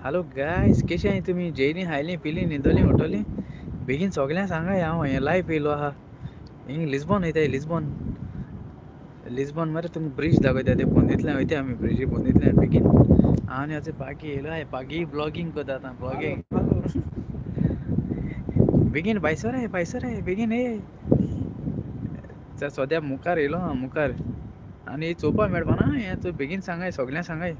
Hello guys, कशें आहाय तुमी? जेयलीं खायलीं पिलीं न्हिदलीं उठलीं? बेगीन सगळ्यांक सांगाय हांव हें लायव्ह येयलो आहा. हिंग लिस्बॉन वयताय लिस्बॉन. लिस्बॉन मरे तुमकां ब्रिज दाखयता ते पोंदितल्यान वयताय आमी ब्रिजी पोंदितल्यान बेगीन. हांव आनी आजो पागी येयलो आहाय. पागी ब्लॉगिंग कोता आतां ब्लॉगिंग. बेगीन भायसर ये बेगीन ये. सोद्या मुखार येयलो हांव मुखार. आनी चोवपा मेळपाना हें तूं बेगीन सांगाय सगल्यांक सांगाय.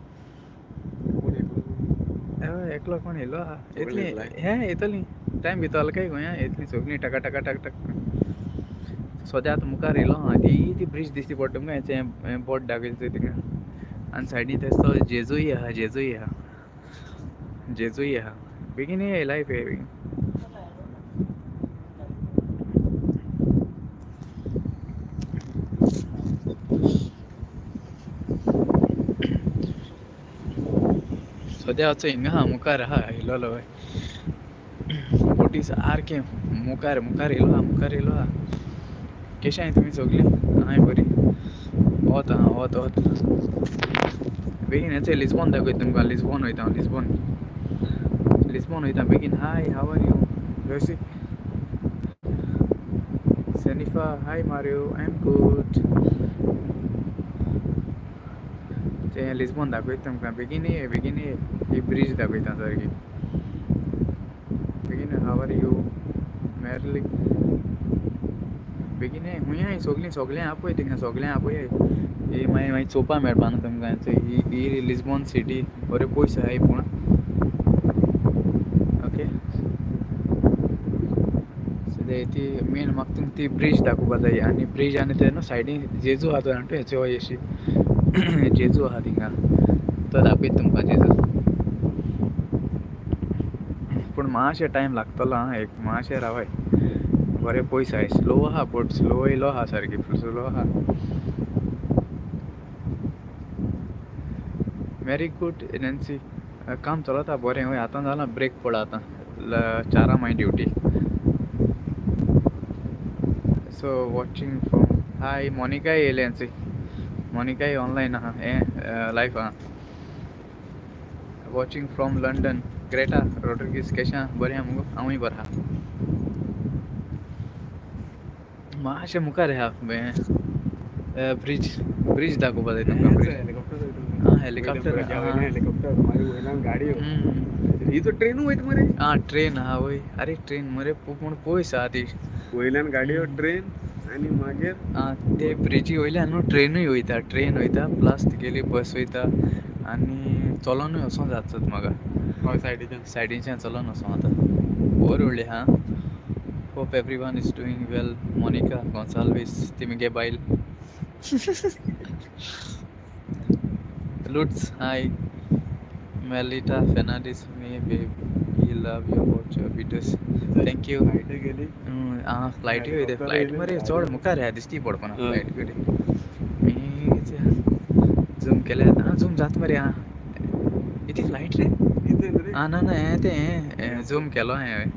हय एकलो कोण येयलो आहा. येतलीं हे येतलीं. टायम भितरलो काय गोंया येतलीं सगलीं टका टका टक टक. सोद्या आतां मुखार येयलो हांव. ती ब्रिज दिश्टी पडटा तुमकां हें बोट दाखयता चोय थिंगां. आनी सायडीन तेसो जेजूय आहा जेजूय आहा. बेगीन ये लायव्ह ये बेगीन. सोद्या वचो हिंगा आहा मुखार आहा येयलोलो वय. बोटी सारकें मुखार येयलो आहा. केशें आहाय तुमी सोगलीं? हांय बरीं. वोत आहा वोत. बेगीन येचय लिस्बॉन दाखयता तुमकां. लिस्बॉन वयता हांव लिस्बॉन वयता बेगीन. Hi how are you? जोयसी सेनिफा hi Mario I am good. तें लिस्बॉन दाखयता तुमकां. बेगीन ये ही ब्रिज दाखयता सारकी. बेगीन हाव आर यू? मेरली बेगीन ये हुंय सगळें आपय थिंगां सगळें आपय. ही मागीर चोवपा मेळपाना तुमकां. ही लिस्बॉन सिटी बरे पयस आहाय पूण ओके. सद्या ती मेन म्हाका तुमकां ती ब्रिज दाखोवपा जाय. आनी ब्रिज आनी ते न्हू सायडीन जेजू आहा तो जाणा हेचो अशी जेजू आहा थिंगां तो दाखयता तुमकां जेजू. पूण मातशें टायम लागतलो आं एक मातशें रावाय. बरें पयस आहाय. स्लो आहा बोट स्लो येयलो आहा सारकी स्लो आहा. Very good Nancy. काम चलता बरें वय. आतां जालां ब्रेक पड आतां 4 my duty. So watching from hi मोनिकाय येयली नॅन्सी. मोनिकाय ऑनलायन आहा हें लायव्ह आहा. Watching from London. Greta Rodrigues केशें आहा? बरें आहा मुगो? हांवूय बरो आहा. मातशें मुखार या ब्रिज दाखोवपा जाय तुमकां. हेलिकॉप्टर ट्रेन वयता मरे. ट्रेन आहा वय. आरे ट्रेन मरे पूण पयस आहा ती. वयल्यान गाडयो ट्रेन आनी मागीर ते ब्रिजी वयल्यान न्हू ट्रेनूय वयता. ट्रेन वयता प्लस तुगेली बस वयता. आनी चलोनूय वोसों जाता म्हाका. सायडीच्यान चलोन वोसों जाता. बरी व्हडली आहा. Hope everyone is doing well. Monica Gonsalves तिमिगे बायल. लुट्स hi. Melita Fernandes my baby love you watch your videos. Thank you. गेली फ्लायटी वयताय. फ्लायट मरे चड मुखार आहा दिश्टी पडपाना फ्लायट कडेन. झूम केल्यार झूम जाता मरे. इती फ्लायट रे. ना हें तें झूम केलो हांवें.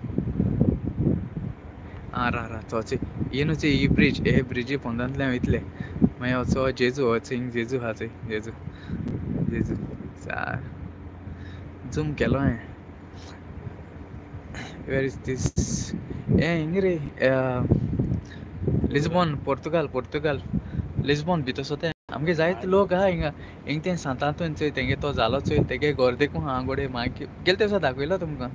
राव चोची ही न्हू ही ब्रिज हे ब्रिजी पोंदांतल्यान वयतले मागीर वचो जेजू हिंग जेजू आहा चोय जेजू सार झूम केलो हांवें. वेर इज दीस हें हिंग रे लिस्बॉन पोर्तुगाल लिस्बॉन भितर सोते आमगे जायते लोक आहा हिंग तें सांतांतून चोय तेंगे तो जालो चोय तेगे घर देखून आहा गोडे मागीर गेल तेसो दाखयलो तुमकां.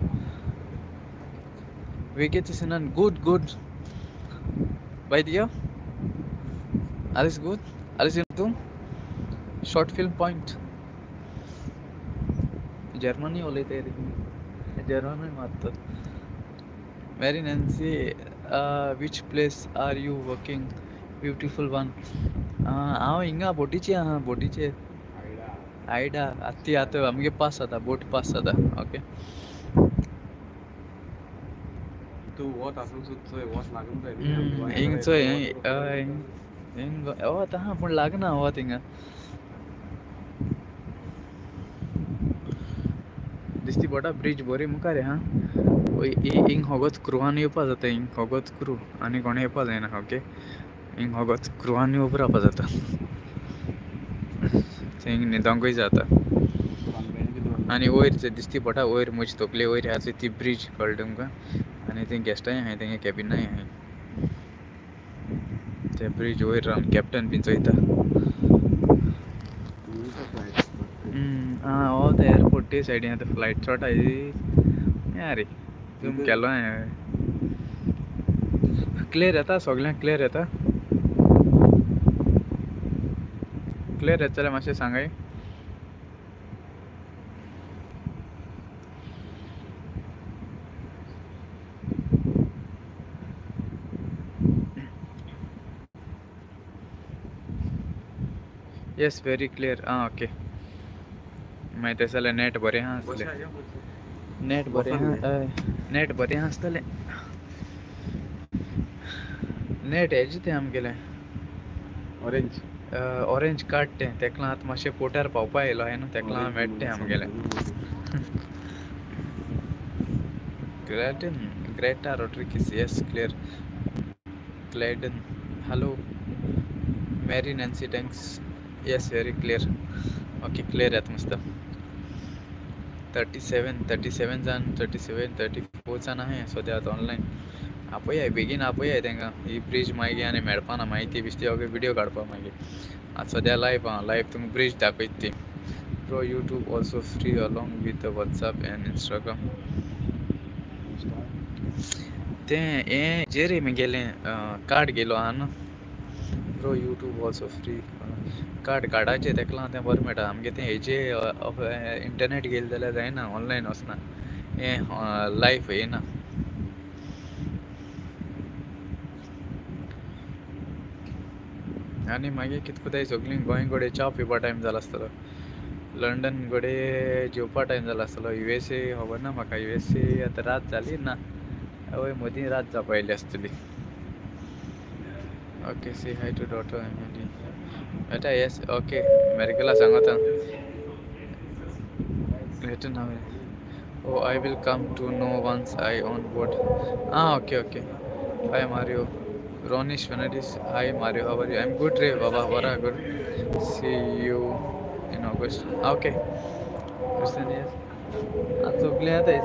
Vacation good by the year alles gut alles in Ordnung short film point Germany उलयताय German मारता. Mary Nancy which place are you working beautiful one. हांव हिंगा बोटीचे आहा बोटीचे आयडा आत्ती आतां आमगे पास जाता बोट पास जाता ओके. तूं वोत आसूं चोय वोत लागून हिंग चोय हिंग वोत आहा पूण लागना वोत हिंगा दिश्टी पडटा ब्रिज बरी मुखार आहा. हिंग होगोत क्रुवान येवपा जाता हिंग होगोत क्रू आनी कोणें येवपा जायना ओके. हिंग होगोत क्रुवान उबो रावपा जाता हिंग न्हिदोंकूय जाता. आनी वयर दिसती पडटा वयर म्हजी तकले वयर आसा ती ब्रिज कळ्ळें तुमकां आनी थंय गेस्टाय आहाय तेंगे कॅबिनाय आहाय ते ब्रिज वयर रावन कॅप्टन बीन चोयता हो ते एअरपोर्ट ते सायडीन आतां फ्लायट चोटा या रे झूम केलो हांवें क्लियर येता सगळ्यांक क्लियर येता क्लियर येता जाल्यार मातशें सांगाय येस व्हेरी क्लियर ओके मागीर तें जाल्यार नेट बरें आहा आसलें नेट बरें आहा नेट बरें आहा आसतलें नेट हेजें तें आमगेलें ऑरेंज ऑरेंज कार्ड तें तेका लागून आतां मातशें पोर्टार पावपा येयलो हांवें न्हू तेका लागून मेळटा तें आमगेलें Greta Rodrigues yes clear क्लेडन hello मेरी Nancy thanks yes very clear okay clear येता मस्त 37 जाण 34 जाण आहाय सद्या आतां ऑनलायन आपयाय बेगीन आपयाय तेंकां ही ब्रिज मागीर आनी मेळपाना मागीर ती बिश्टी ओके विडियो काडपा मागीर आतां सद्या लायव्ह आहा लायव्ह तुमकां ब्रिज दाखयता ती pro YouTube also free along with WhatsApp and Instagram तें हें जें रे म्हगेलें कार्ड गेलो आहा न्हू प्रो यूट्यूब ऑल्सो फ्री कार्डाचेर तेका लागून तें बरें मेळटा आमगे तें हेजे इंटरनेट गेले जाल्यार जायना ऑनलायन वचना हें लायव्ह येना आनी मागीर कितें कोताय सगळीं गोंय गोडे च्या पिवपा टायम जालो आसतलो लंडन गोडे जेवपा टायम जालो आसतलो USA खबर ना म्हाका USA आतां रात जाली ना हय मदीं रात जावपा येयली आसतली okay see hi to daughter Emily बेटा येस ओके मेरिकला सांगता रिटर्न हांवें oh I will come to know once I on board okay hi Mario Ronish Fernandes hi Mario how are you I am good रे बाबा बरा good see you in August okay सगळीं येताय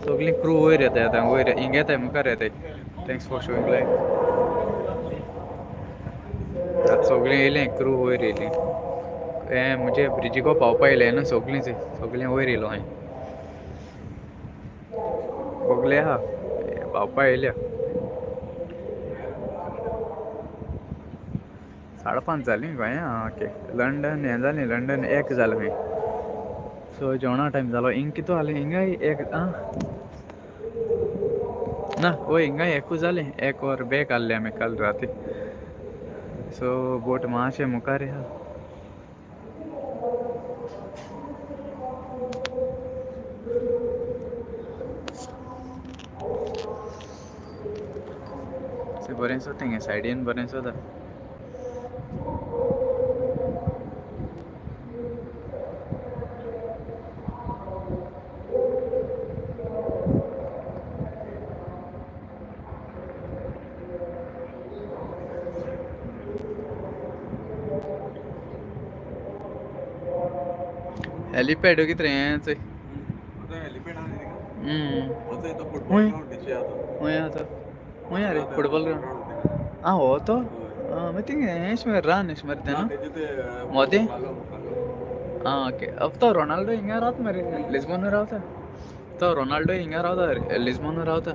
सगळीं crew वयर येताय आतां वयर हिंग येताय मुखार येताय थँक्स फॉर शोईंग लायक आतां सगळीं येयलीं क्रू वयर येयलीं हें म्हणजे ब्रिजीको पावपा येयलें न्हू सगळीं वयर येयलो हांवें भोगले आहा पावपा येयल्या 5:30 जालीं गोंया ओके लंडन हें जालें लंडन 1 जालें खंय सो जेवणा टायम जालो हिंग कितू जालें हिंगाय 1 ना वय हिंगाय 1 जालें 1 वर बॅग आहलें आमी काल राती सो बोट मातशें मुखार आहा बरें सोद तेंगे सायडीन बरें सोदा हेलिपॅड कितें रे हेंच हेलिपॅड आहा न्ही हूंय फुटबॉल हूंय आतां हूंय रे फुटबॉल ग्रावंड हो तो मागीर थिंग हें मरे रान एश मरे तें न्हू मोदें ओके अब तो रोनाल्डो हिंगा रावता मरे लिस्बोन रावता तो रोनाल्डो हिंगा रावता लिस्बोन रावता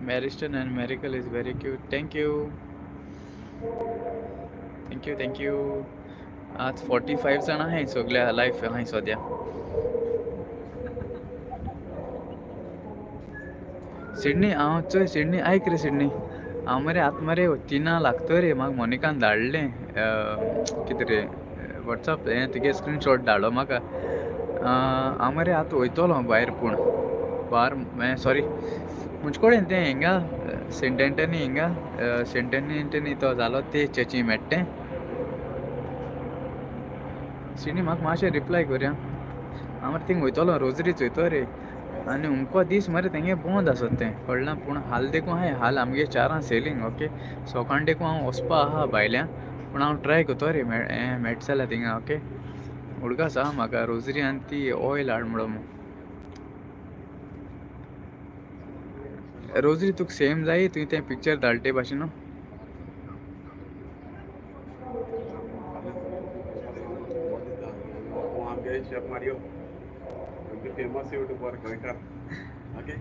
Mariston and Miracle is very cute. Thank you. आज 45 जाण आहाय सगळ्या लायफ आहाय सद्या सिडनी हांव चोय सिडनी आयक रे सिडनी हांव मरे आतां मरे तिना लागतो रे म्हाका मोनिकान धाडलें कितें रे वॉट्सॅप हें तुगे स्क्रीनशॉट धाडलो म्हाका हांव मरे आतां वयतलो भायर भायर सॉरी मुजे कडेन तें हिंगा सेंट एंटनी हिंगा सेंट एंटनी तो जालो ते चर्ची मेट्टें सिडनी म्हाका मातशें रिप्लाय करया हांव मरे थिंग वयतलो रोजरीच वयतो रे आणि उमको दीस मरे तेंगे बंद आसत तें कळना पूण हाल देखून हाय हाल आमगे चारां सेलींग ओके सोकाण देखून हांव वचपा आहा भायल्या पूण हांव ट्राय कोतो रे मेळटा जाल्यार थिंगा ओके उडकास आहा म्हाका रोजरी आनी ती ऑयल हाड म्हणून रोजरी तुका सेम जाय तुवें तें पिक्चर धाडटा ते भाशेन आमगे शेफ मारियो आमगे फेमस यूट्यूबर गोंयकार ओके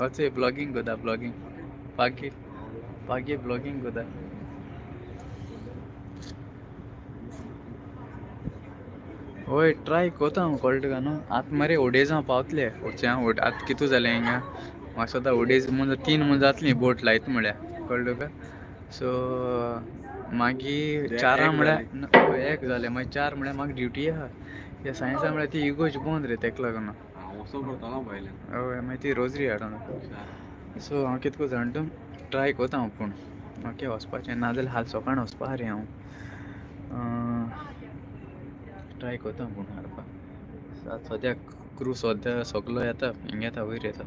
अचय ब्लॉगिंग कोता ब्लॉगिंग पागे पागे ब्लॉगिंग कोता होय ट्राय कोता हांव कळटा काय न्हू आतां मरे ओडेजां पावतले आतां कितू जालें हिंगा मातसो आतां ओडेज म्हणजे 3 म्हूण जातलीं बोट लायता म्हळ्यार कळ्ळें तुका सो मागीर चारां म्हळ्यार एक जालें मागीर 4 म्हळ्यार म्हाका ड्युटी आहा या सायन्सा म्हळ्यार ती इगोज बंद रे तेका लागून हांव वचूं करतलो भायल्यान हय मागीर ती रोजरी हाडून सो हांव कितको जाणटो ट्राय कोता हांव पूण ओके वचपाचें नाजाल्यार हाल सोकाण वचपा रे हांव ट्राय कोता पूण हाडपाक सद्याक क्रू सद्या सगलो येता हिंगा येता वयर येता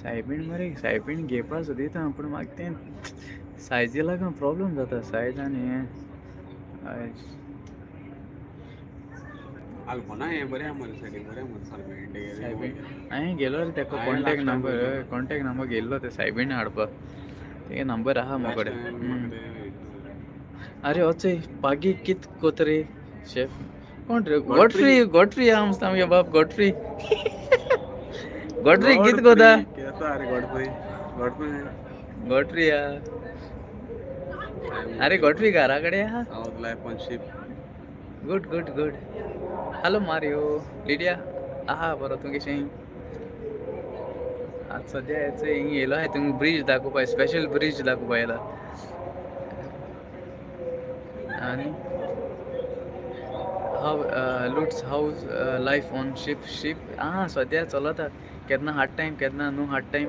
सायबीण मरे सायबीण घेवपा सोदिता पूण म्हाका तें सायजी लागून प्रॉब्लम जाता सायज आनी हें आल्पोना हें बरें आहा मरे सायडीक बरें मरे सायबीण हांवें गेलो रे तेका कॉन्टेक्ट नंबर गेल्लो ते सायबीण हाडपाक तेगे नंबर आहा म्हाका कडेन अरे अचय पागी कित कोता रे शेफ कोण रे गॉडफ्री आहा मस्त आमगे बाप गॉडफ्री गॉडफ्री कित कोता केसा रे गॉडफ्री गॉडफ्री या अरे गॉडफ्री घरा कडेन आहा हांव life on ship good good good hello Mario Lydia आहा बरो तूं केशें आज सद्या हेचो हिंग येयलो हांवें तुमकां ब्रीज दाखोवपाक स्पेशल ब्रीज दाखोवपा येयला आनी हाव लुट्स हावज लायफ ऑन शीप सद्या चलता केन्ना हार्ड टायम केन्ना नो हार्ड टायम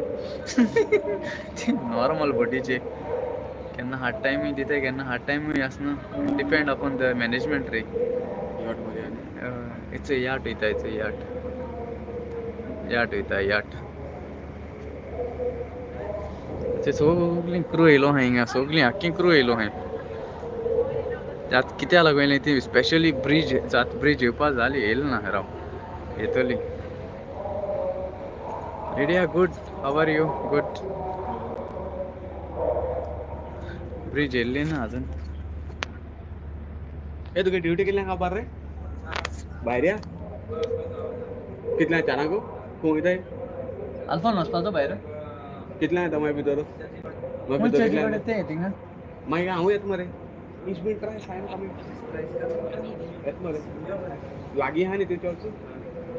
नॉर्मल बोटीचे केन्ना हार्ड टायमूय दिता केन्ना हार्ड टायमूय आसना डिपेंड अपॉन द मॅनेजमेंट रे इट्स अ याट वयता इट्स अ याट वयता याट ते सगलीं क्रू येयलो आहा हिंगा सगलीं आख्खी क्रू येयलो आहाय आतां कित्या लागून येयलें ती स्पेशली ब्रीज येवपा जाली येयलें ना राव येतली रेडिया good how are you good bridge येयल्ली ना अजून ए तुका ड्युटी केल्ल्याक खबर रे भायर या कितल्यांक चारांक खंय वयताय आल्फान वचपाचो भायर कितल्यांक येता मागीर भितर मागीर हांव येता मरे 20 मिनट राय सायन कमी येता मरे लागीं आहा न्ही ते चर्च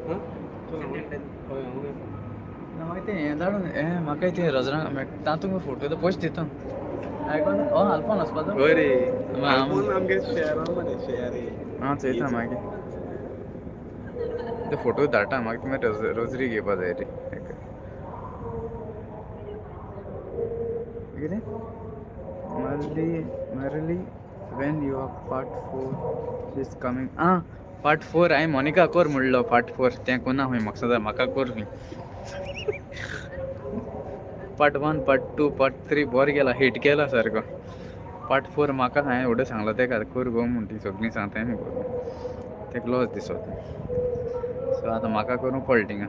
हां हय हांव येता मागीर तें हें धाडून हें म्हाका तें रजना तातूंत फोटो तो पयस दिता आल्फान वचपाचो हय रे आमगे शेअरान मरे शेअर हां चयता मागीर ते फोटो धाडटा म्हाका ती मागीर रोजरी घेवपा जाय रे कितें मरली when you are part 4 is coming part 4 हांवें मोनिका कोर म्हणलो पार्ट 4 तें कोना खंय म्हाका सद्या म्हाका कोर खंय पार्ट 1 पार्ट 2 पार्ट 3 बरो गेला हिट केला सारको पार्ट 4 म्हाका हांवें एवढं सांगलो तेका कोर गो म्हूण ती सगळीं सांगता न्ही तेका लॉस दिसत सो आतां म्हाका करूं पडलें थिंगा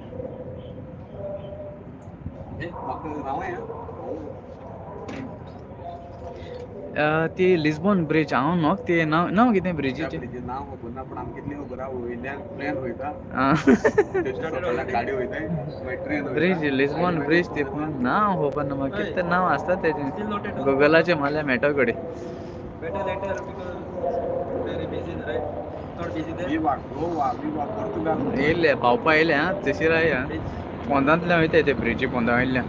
ती लिस्बॉन ब्रिज हांव न्हू ते नांव कितें ब्रिजीचें नांव खबर ना पूण आमकां कितली खबर आहा वयल्यान प्लेन वयता गाडी वयताय मागीर ट्रेन ब्रिज लिस्बॉन ब्रिज ते नांव खबर ना म्हाका कितें नांव आसता तेजें गुगलाचेर मारल्यार मेळटा कडेन येयले पावपा येयले आं तशी राय आं पोंदांतल्यान वयताय ते ब्रिजी पोंदा वयल्यान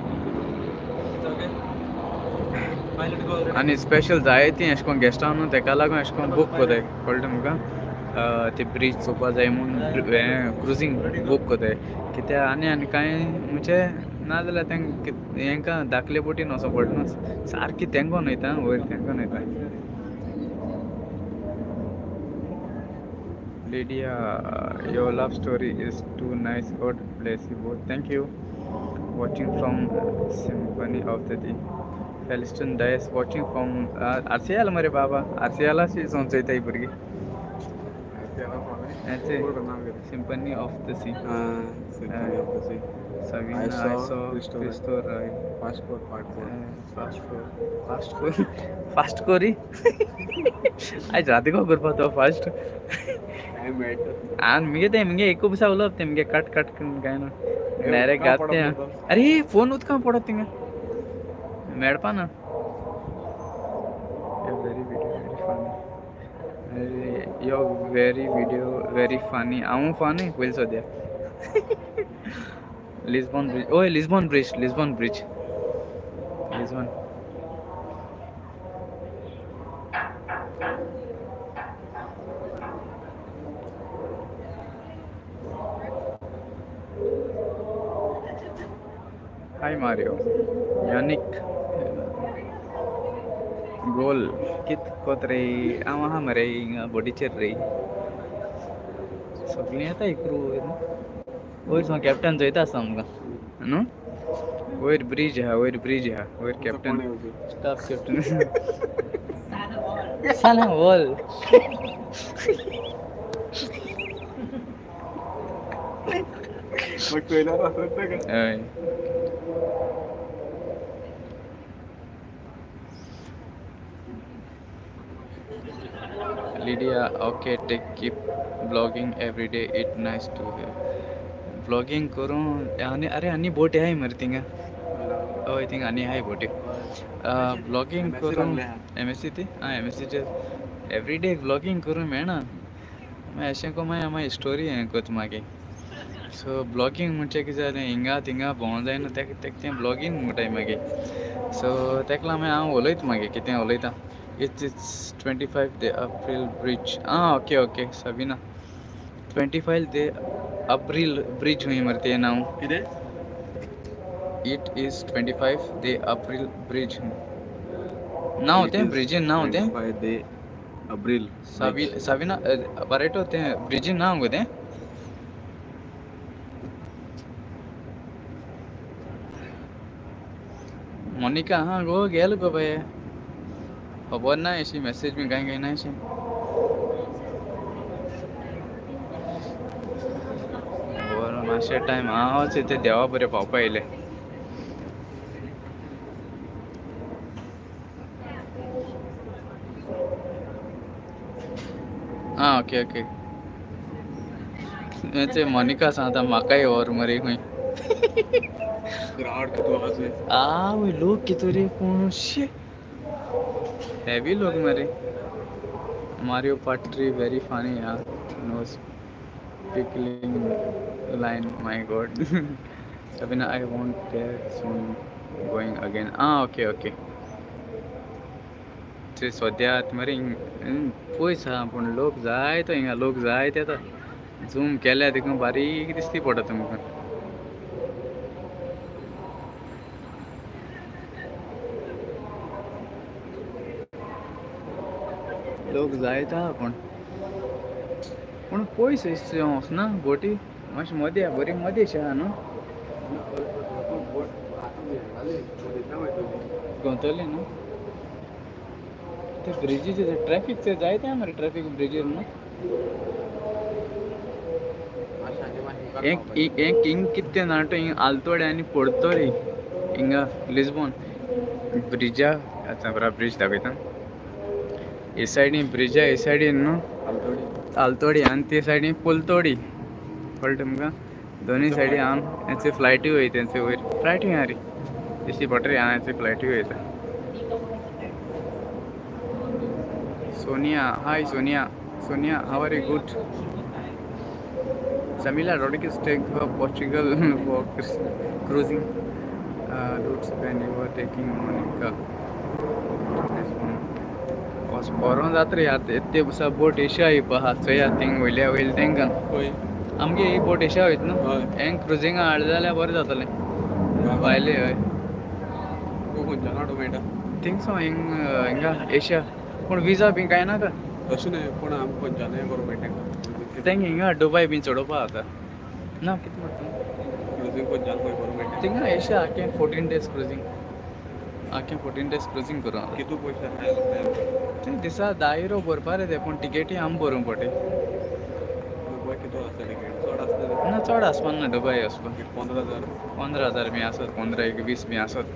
आनी स्पेशल जायतीं अशें करून गेस्टां न्हू तेका लागून अशें करून बूक कोताय कळटा तुमकां ते ब्रिज चोवपा जाय म्हूण क्रुजींग बूक कोताय कित्याक आनी कांय म्हणजे नाजाल्यार हेंकां धाकले बोटीन वचो पडना सारकी तेंकोन वयता वयर तेंकोन वयता Lydia, your love story is too nice. God bless you both. Thank you. Watching from Symphony of the Day. Feliston Dias watching from RCL मरे बाबा RCL शी सोंचयता ही भुरगीं Symphony of the Sea. Savina, I saw Christo Roy. Fast Cory. आज राती को कर पाता fast आणि मी एको बसा उलप ते मी कट काय ना डायरेक्ट गाते हैं अरे फोन उत कहाँ पड़ा तिंगा मेडपा ना very funny आऊं funny will so there Lisbon Bridge Lisbon Hi Mario Yannick goal kit kotre ama mare body cher rei सगळी आता इकरू वयर सो कॅप्टन जयता आसा आमकां न्हू वयर ब्रिज आहा वयर कॅप्टन स्टाफ कॅप्टन साला बॉल मग पहिला असत का हय Lydia, okay, keep vlogging every day. It's nice to hear. Vlogging करूँ अरे अन्नी बोटे है मरतींगा oh I think अन्नी है बोटे vlogging करूँ MSc थी MSc every day vlogging करूँ मैं ना मैं ऐसे को मैं हमारी स्टोरी है कुछ मागे so vlogging मुझे किसी ने इंगा बहुत जाए ना तक vlogging मुझे मागे so तकला मैं आऊँ ओले तो मागे कितने ओले था It's 25 the April bridge okay Sabina 25 the April bridge हुई मरती है नाउ किधर It is 25 the April bridge ना होते हैं ब्रिज ना होते हैं 25 the April Sabina बरेट होते हैं ब्रिज ना होते हैं मोनिका हाँ गो गेल को भाई खबर ना ऐसी मैसेज में कहीं ना ऐसी और मास्टर टाइम आज इथे देवा बरे पापा इले ओके ऐसे मोनिका साथ मकाई और मरी हुई क्राउड की आवाज है वो लोग कितने कौन से हैवी लोग मरे Mario Patri very funny यार no speaking line my god Sabina I won't there soon going again okay ते सध्या तुम्हारे पयसा पण लोक जाय तो हिंगा लोक जाय ते आता झूम केल्या देखून बारीक दिसती पडटा तुमकां लोक जायता पण पयस वचना बोटी मातशी मदें बरी मदें अशी आहा न्हू गोंतली न्हू ते ब्रिजीचेर ट्रॅफिक ते जायते मरे ट्रॅफिक ब्रिजीर न्हू हिंग कितें नाटो हिंग आलतोडे आनी पोडतोडे हिंगा लिस्बॉन ब्रिजा आतां बरा ब्रिज दाखयता हे सायडीन ब्रिजा हे सायडीन न्हू आलतोडी आनी ते सायडीन पोलतोडी कळटा तुमकां दोनी सायडी हांव हेचे फ्लायटी वयता तेंचे वयर फ्लायटी आहा रे दिसती पडटा रे हांव हेचे फ्लायटी वयता Sonia hi Sonia how are you good Samila Rodriguez take Portugal for cruising routes when you were taking Monica. Was poron जात्रे यात ते बसा बोट एशिया ही पहा सोया थिंग वयल्या तेंका होय आमगे ही बोट एशिया वयत न्हू हें क्रुजिंगा हाड जाल्यार बरें जातलें भायले हय खंयच्यान हाडूं मेळटा थिंग सो हिंगा एशिया पूण विजा बी कांय नाका तशें न्हय पूण आमी खंयच्यानय करूं मेळटा तेंगे हिंगा दुबय बी चडोवपा जाता ना कितें म्हणटा क्रुजींग खंयच्यान खंय करूं मेळटा थिंगा एशिया आख्खें 14 days क्रुजींग आख्खें 14 days क्रुजींग करूं कितू पयशे आसता ते दिसा 10 euro भरपा रे ते पूण टिकेटी आमी भरूंक पडटा दुबय कितू आसता टिकेट चड आसता ना चड आसपा ना दुबय वचपाक 15,000 15,000 बी आसत 15-20 बी आसत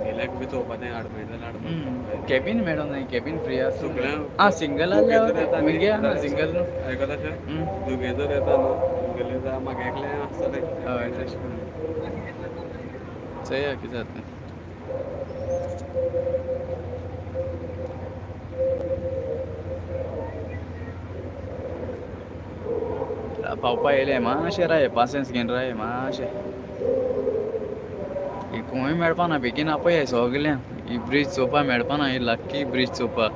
गेल्याक बी चोवपाचें हाड मेळटा जाल्यार हाडपाक कॅबीन मेळों ना कॅबीन फ्री आसा सगळ्यांक सिंगल आसल्यार मुगे आहा सिंगल आयकता अशें तुगे जर येता न्हू तुगेलें जाल्यार म्हाका एकलें आसतलें हय तशें करून चोया कितें जाता पावपा येयलें मातशें राय पासियन्स घेवन राय मातशें ही खंय मेळपा ना बेगीन आपय सगल्यांक ही ब्रीज चोवपा मेळपा ना ही लाक्की ब्रीज चोवपा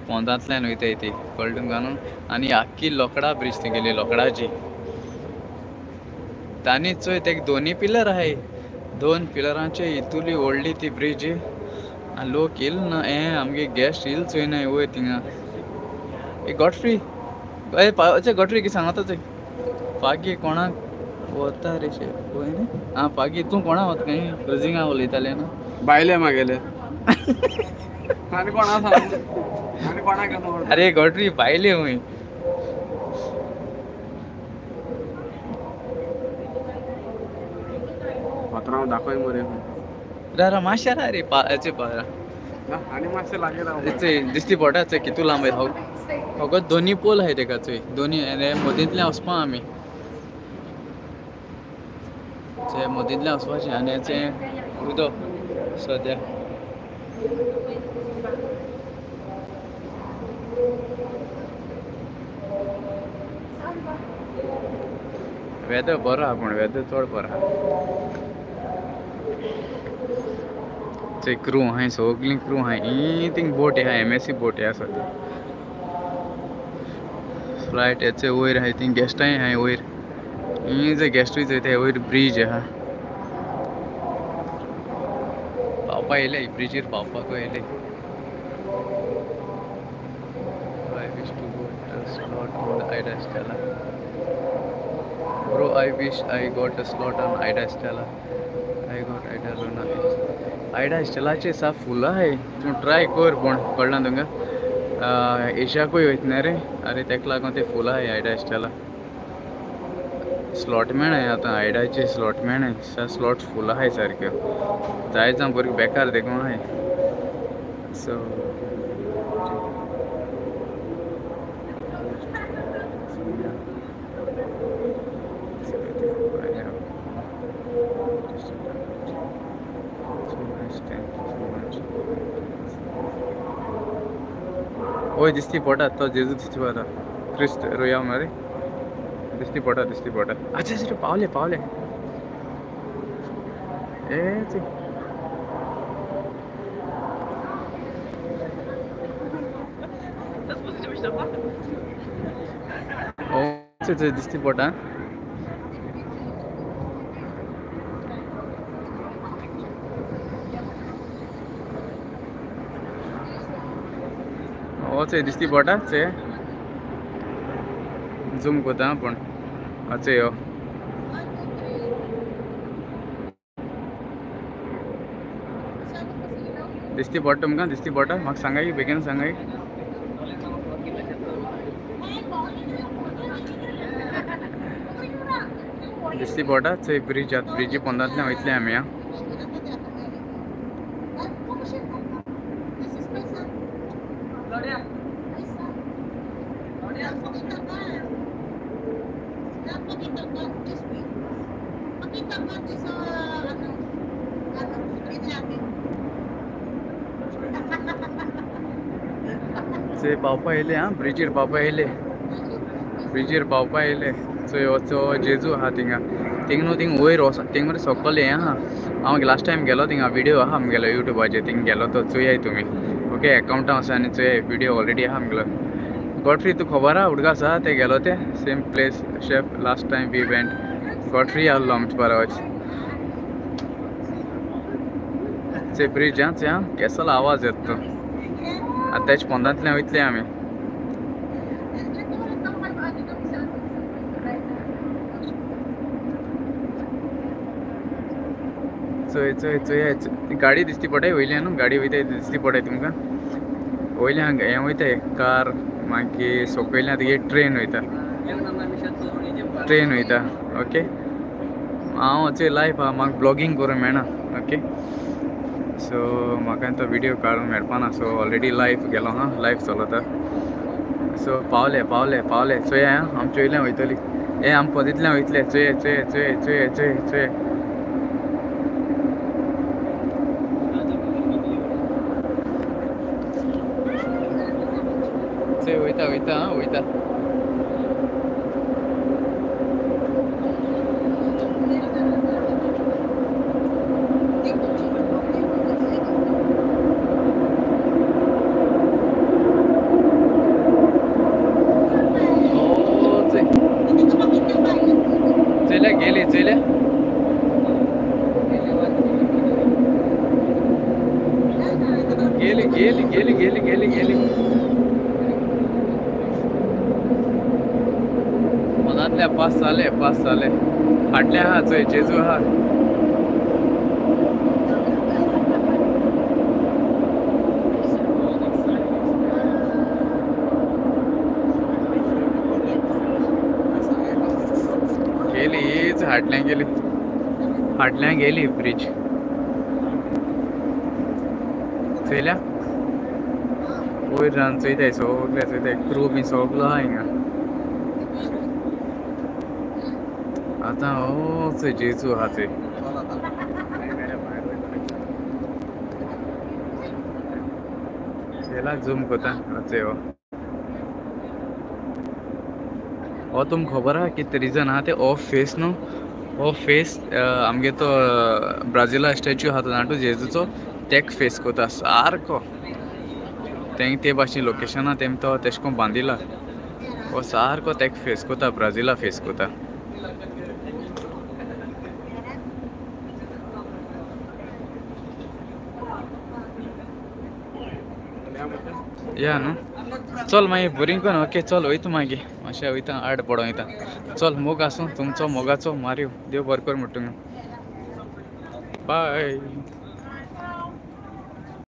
पोंदांतल्यान वयताय ती कळ्ळें तुमकां न्हू आनी आख्खी लोकडा ब्रीज तेगेली लोकडाची तांणी चोय तेका दोनी पिलर आहाय 2 पिलरांचे इतुली व्हडली ती ब्रीज आनी लोक येयले ना आमगे गेस्ट येयले चोयनाय वयर थिंगा ए गॉडफ्री गॉडफ्री कितें सांगता चोय फागी कोणाक वता रे शे पळय न्ही आं फागी तूं कोणाक वता खंय क्रुजिंगा उलयतालें न्हू बायले म्हागेले आनी कोणा सांग आनी कोणाक अरे गॉडफ्री भायले हूंय पात्रांव दाखय मरे रा मातशें रा रे पाचे पारा आनी मातशें लागीं राव दिसती पडटा चोय कितू लांब फकत दोनी पोल आहाय तेका चोय दोनी मदींतल्यान वचपा आमी मदींतल्यान वचपाचें आनी हेचें उदक सद्या वेदर बरो आहा पूण वेदर चड बरो आहा ते क्रू आहाय सगलीं क्रू आहाय ही थिंग बोट आहा MSC बोट आसा फ्लायट हेचे वयर आहाय थिंग गेस्टाय आहाय वयर ही जे गेस्टूय चोयता हे वयर ब्रीज आहा पावपा येयले ब्रिजीर पावपाक येयले I wish to go to slot on Ida Stella. Bro, I wish I got a slot on Ida Stella. I got Ida Luna. Ida Stella चे सा फुला है तू ट्राय कर पण कळना तुमका एशियाकूय वयतना रे अरे तेका लागून ते फुला है Ida Stella स्लॉट मेळ्ळाय आतां आयडाचे स्लॉट मेळ्ळाय स्लॉट फुला आहाय सारक्यो जाय जावं बरी बेकार देखून आहाय सो ओय दिसती पडटा तो जेजू दिसती पडटा क्रिस्त रोया मरे दिसती पडटा अच्छा अच्छा पावले ए ची ओ दिसती पडटा ओचे दिसती पडटा चे झूम कोता पण अच्छे यो दिसती पडटा तुमकां दिसती पडटा म्हाका सांगाय बेगीन सांगाय दिसती पडटा चोय ब्रीज आतां ब्रिजी पोंदांतल्यान वयतले आमी आं चे पावपा येयले आं ब्रिजीर पावपा येयले चोय वचो जेजू आहा थिंगा थिंग न्हू थिंग वयर वोस थिंग मरे सकयल हें आहा हांव लास्ट टायम गेलो थिंगा विडियो आहा आमगेलो युट्यूबाचेर थिंग गेलो तो चोयाय तुमी ओके अकाउंटा आसा आनी चोयाय विडियो ऑलरेडी आहा आमगेलो गॉडफ्री तू खबर आहा उडगा आसा ते गेलो ते सेम प्लेस शेफ last time we went Godfrey आहलो आमचे बारावाच ते ब्रिज हां केसला आवाज येता आताच पोंदांतल्यान वयतले आमी चोय चोय चोय गाडी दिसती पडय वयल्यान न्हू गाडी वयताय दिसती पडय तुमकां वयल्यान हें वयताय कार मागीर सकयल्यान तुगे ट्रेन वयता ओके हांव चोय लायफ आहा म्हाका ब्लॉगींग करूंक मेळना ओके सो म्हाका तो व्हिडिओ काडूंक मेळपाना सो ऑलरेडी लायफ गेलो हां लायफ चलता सो पावले पावले पावले चोय आमचे वयल्यान वयतली हे आमी पदिंतल्यान वयतले चोय चोय चोय चोय चोय चोय चोय वयता वयता वयता चोयल्या गेली चोयल्या गेली गेली गेली गेली गेली गेली मनातल्या पास जाले फाटल्या आहा चोय जेजू आहा गेली हीच फाटल्यान गेली ब्रिज चोयल्या वयर रावन चोयताय सगळे चोयताय क्रू बी सगलो आहा हिंगा आतां हो चोय जेजू आहा चोय चोयला झूम कोता चोय हो तुमकां खबर आहा कितें रिजन आहा ते हो फेस न्हू हो फेस आमगे तो ब्राझिला स्टॅच्यू आहा तो जाणटो जेजूचो तेक फेस कोता सारको तेंक ते भाशेन लोकेशना तेम तो तेश कोन्न बांदिला हो सारको तेक फेस कोता ब्राझिला फेस कोता या न्हू चल मागीर बोरींग कोन्न ओके चल वयता मागीर मातशें वयता आड पडो वयता चल मोग आसूं तुमचो मोगाचो मारयो देव बरें कर म्हणटा बाय